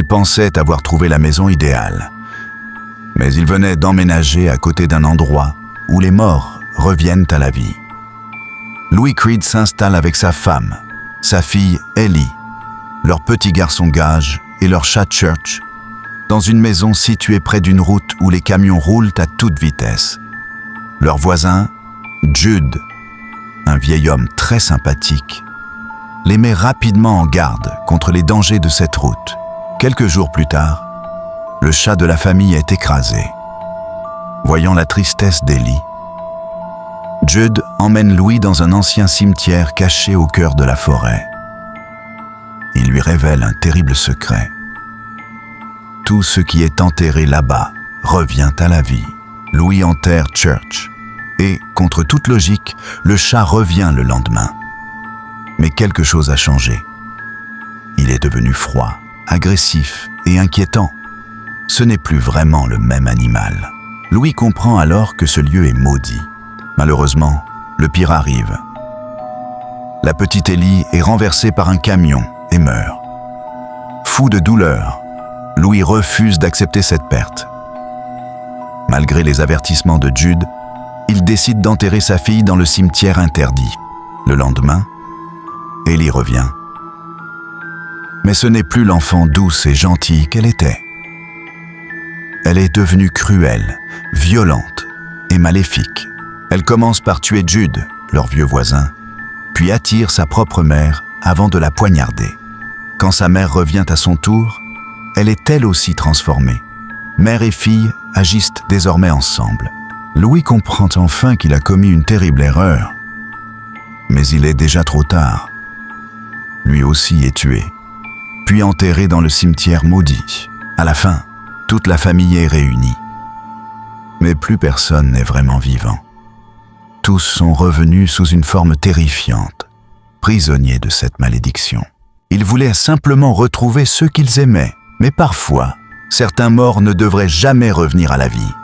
Il pensait avoir trouvé la maison idéale. Mais il venait d'emménager à côté d'un endroit où les morts reviennent à la vie. Louis Creed s'installe avec sa femme, sa fille Ellie, leur petit garçon Gage et leur chat Church, dans une maison située près d'une route où les camions roulent à toute vitesse. Leur voisin, Jude, un vieil homme très sympathique, les met rapidement en garde contre les dangers de cette route. Quelques jours plus tard, le chat de la famille est écrasé. Voyant la tristesse d'Ellie, Jude emmène Louis dans un ancien cimetière caché au cœur de la forêt. Il lui révèle un terrible secret. Tout ce qui est enterré là-bas revient à la vie. Louis enterre Church et, contre toute logique, le chat revient le lendemain. Mais quelque chose a changé. Il est devenu froid, agressif et inquiétant. Ce n'est plus vraiment le même animal. Louis comprend alors que ce lieu est maudit. Malheureusement, le pire arrive. La petite Ellie est renversée par un camion et meurt. Fou de douleur, Louis refuse d'accepter cette perte. Malgré les avertissements de Jude, il décide d'enterrer sa fille dans le cimetière interdit. Le lendemain, Ellie revient. Mais ce n'est plus l'enfant douce et gentille qu'elle était. Elle est devenue cruelle, violente et maléfique. Elle commence par tuer Jude, leur vieux voisin, puis attire sa propre mère avant de la poignarder. Quand sa mère revient à son tour, elle est elle aussi transformée. Mère et fille agissent désormais ensemble. Louis comprend enfin qu'il a commis une terrible erreur. Mais il est déjà trop tard. Lui aussi est tué, puis enterré dans le cimetière maudit. À la fin, toute la famille est réunie. Mais plus personne n'est vraiment vivant. Tous sont revenus sous une forme terrifiante, prisonniers de cette malédiction. Ils voulaient simplement retrouver ceux qu'ils aimaient, mais parfois, certains morts ne devraient jamais revenir à la vie.